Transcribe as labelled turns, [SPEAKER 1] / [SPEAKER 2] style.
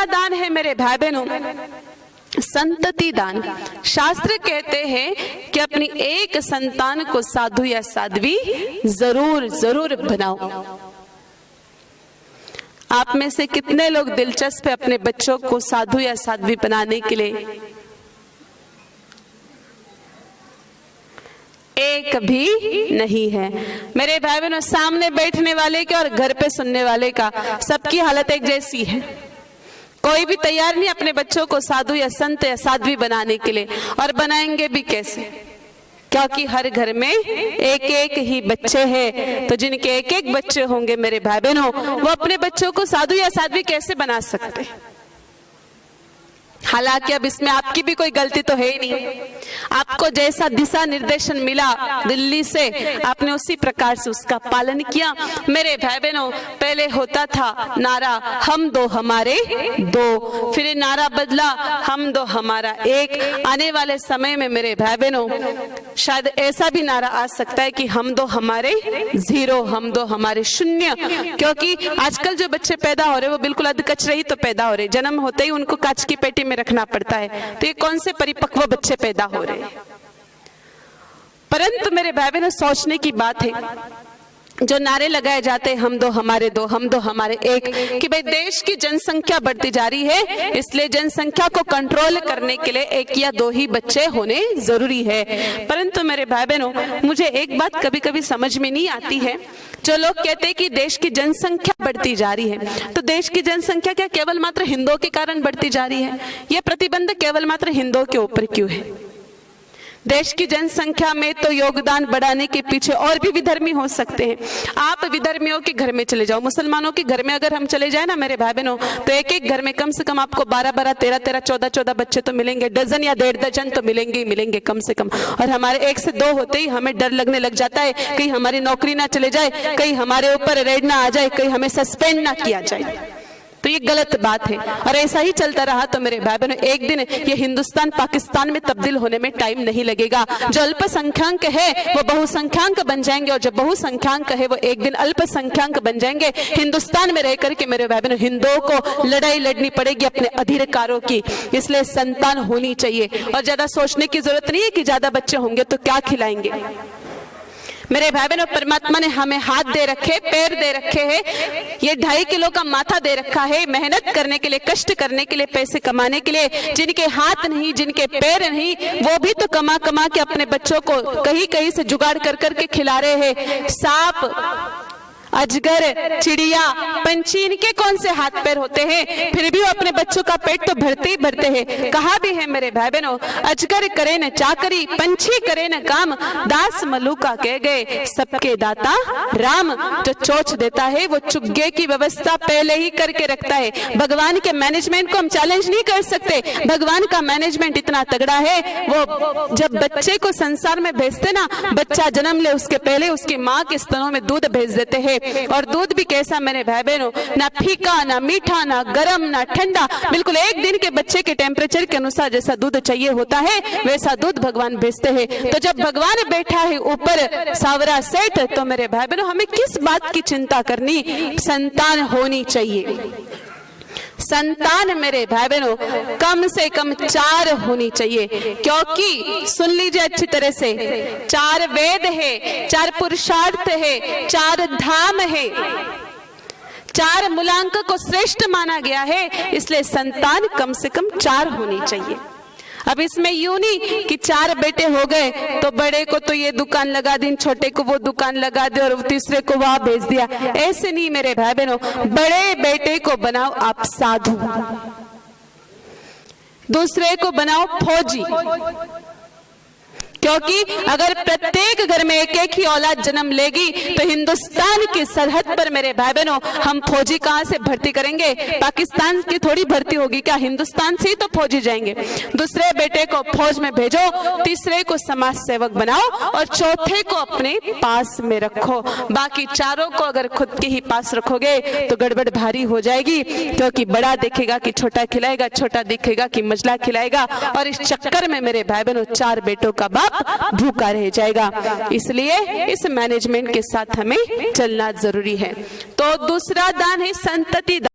[SPEAKER 1] दान है मेरे भाई बहनों संतति दान। शास्त्र कहते हैं कि अपनी एक संतान को साधु या साध्वी जरूर जरूर बनाओ। आप में से कितने लोग दिलचस्प है अपने बच्चों को साधु या साध्वी बनाने के लिए? एक भी नहीं है मेरे भाई बहनों। सामने बैठने वाले के और घर पे सुनने वाले का सबकी हालत एक जैसी है। कोई भी तैयार नहीं अपने बच्चों को साधु या संत या साध्वी बनाने के लिए, और बनाएंगे भी कैसे? क्योंकि हर घर में एक एक ही बच्चे हैं, तो जिनके एक एक बच्चे होंगे मेरे भाई बहनों, वो अपने बच्चों को साधु या साध्वी कैसे बना सकते हैं? हालांकि अब इसमें आपकी भी कोई गलती तो है ही नहीं। आपको जैसा दिशा निर्देशन मिला दिल्ली से, आपने उसी प्रकार से उसका पालन किया। मेरे भाई बहनों, पहले होता था नारा हम दो हमारे दो, फिर नारा बदला हम दो हमारा एक। आने वाले समय में मेरे भाई बहनों शायद ऐसा भी नारा आ सकता है कि हम दो हमारे जीरो, हम दो हमारे शून्य। क्योंकि आजकल जो बच्चे पैदा हो रहे वो बिल्कुल अधकचरे ही तो पैदा हो रहे, जन्म होते ही उनको कांच की पेटी में रखना पड़ता है। तो ये कौन से परिपक्व बच्चे पैदा हो रहे हैं? परंतु मेरे भाई बहनों सोचने की बात है, जो नारे लगाए जाते हैं हम दो हमारे दो, हम दो हमारे एक, कि भाई देश की जनसंख्या बढ़ती जा रही है, इसलिए जनसंख्या को कंट्रोल करने के लिए एक या दो ही बच्चे होने जरूरी है। परंतु मेरे भाई बहनों, मुझे एक बात कभी कभी समझ में नहीं आती है। जो लोग कहते हैं कि देश की जनसंख्या बढ़ती जा रही है, तो देश की जनसंख्या क्या केवल मात्र हिंदुओं के कारण बढ़ती जा रही है? यह प्रतिबंध केवल मात्र हिंदुओं के ऊपर क्यों है? देश की जनसंख्या में तो योगदान बढ़ाने के पीछे और भी विधर्मी हो सकते हैं। आप विधर्मियों के घर में चले जाओ, मुसलमानों के घर में अगर हम चले जाए ना मेरे भाई बहनों, तो एक एक घर में कम से कम आपको 12-12, 13-13, 14-14 बच्चे तो मिलेंगे, डजन या 1.5 दर्जन तो मिलेंगे ही मिलेंगे कम से कम। और हमारे 1 से 2 होते ही हमें डर लगने लग जाता है, कहीं हमारी नौकरी ना चले जाए, कहीं हमारे ऊपर रेड ना आ जाए, कहीं हमें सस्पेंड ना किया जाए। तो ये गलत बात है, और ऐसा ही चलता रहा तो मेरे भाई बहनों एक दिन ये हिंदुस्तान पाकिस्तान में तब्दील होने में टाइम नहीं लगेगा। जो अल्पसंख्याक है वो बहुसंख्याक बन जाएंगे, और जो बहुसंख्याक है वो एक दिन अल्पसंख्याक बन जाएंगे। हिंदुस्तान में रह करके मेरे भाई बहनों हिंदुओं को लड़ाई लड़नी पड़ेगी अपने अधिकारों की। इसलिए संतान होनी चाहिए, और ज्यादा सोचने की जरूरत नहीं है कि ज्यादा बच्चे होंगे तो क्या खिलाएंगे। मेरे भाई बहनों, परमात्मा ने हमें हाथ दे रखे, पैर दे रखे हैं, ये 2.5 किलो का माथा दे रखा है मेहनत करने के लिए, कष्ट करने के लिए, पैसे कमाने के लिए। जिनके हाथ नहीं, जिनके पैर नहीं, वो भी तो कमा कमा के अपने बच्चों को कहीं कहीं से जुगाड़ कर करके खिला रहे हैं। सांप, अजगर, चिड़िया, पंछी, इनके कौन से हाथ पैर होते हैं? फिर भी वो अपने बच्चों का पेट तो भरते ही भरते हैं। कहा भी है मेरे भाई बहनों, अजगर करे न चाकरी, पंछी करे न काम, दास मलूका कह गए सबके दाता राम। जो चोच देता है वो चुग्गे की व्यवस्था पहले ही करके रखता है। भगवान के मैनेजमेंट को हम चैलेंज नहीं कर सकते। भगवान का मैनेजमेंट इतना तगड़ा है, वो जब बच्चे को संसार में भेजते ना, बच्चा जन्म ले उसके पहले उसकी माँ के स्तनों में दूध भेज देते हैं। और दूध भी कैसा मेरे भाई बहनों, ना फीका, ना मीठा, ना गरम, ना ठंडा, बिल्कुल एक दिन के बच्चे के टेम्परेचर के अनुसार जैसा दूध चाहिए होता है वैसा दूध भगवान भेजते हैं। तो जब भगवान बैठा है ऊपर सावरा सेठ, तो मेरे भाई बहनों हमें किस बात की चिंता करनी? संतान होनी चाहिए। संतान मेरे भाई बहनों कम से कम 4 होनी चाहिए, क्योंकि सुन लीजिए अच्छी तरह से, 4 वेद है, 4 पुरुषार्थ है, 4 धाम है, 4 मूलांक को श्रेष्ठ माना गया है। इसलिए संतान कम से कम 4 होनी चाहिए। अब इसमें यूं नहीं कि 4 बेटे हो गए तो बड़े को तो ये दुकान लगा दी, छोटे को वो दुकान लगा दे, और तीसरे को वहां भेज दिया। ऐसे नहीं मेरे भाई बहनों, बड़े बेटे को बनाओ आप साधु, दूसरे को बनाओ फौजी। क्योंकि अगर प्रत्येक घर में एक एक ही औलाद जन्म लेगी तो हिंदुस्तान की सरहद पर मेरे भाई बहनों हम फौजी कहां से भर्ती करेंगे? पाकिस्तान की थोड़ी भर्ती होगी क्या? हिंदुस्तान से ही तो फौजी जाएंगे। दूसरे बेटे को फौज में भेजो, तीसरे को समाज सेवक बनाओ, और चौथे को अपने पास में रखो। बाकी 4 को अगर खुद के ही पास रखोगे तो गड़बड़ भारी हो जाएगी, क्योंकि बड़ा देखेगा कि छोटा खिलाएगा, छोटा दिखेगा कि मझला खिलाएगा, और इस चक्कर में मेरे भाई बहनों 4 बेटों का बाप भूखा रह जाएगा। इसलिए इस मैनेजमेंट के साथ हमें चलना जरूरी है। तो दूसरा दान है संतति दान।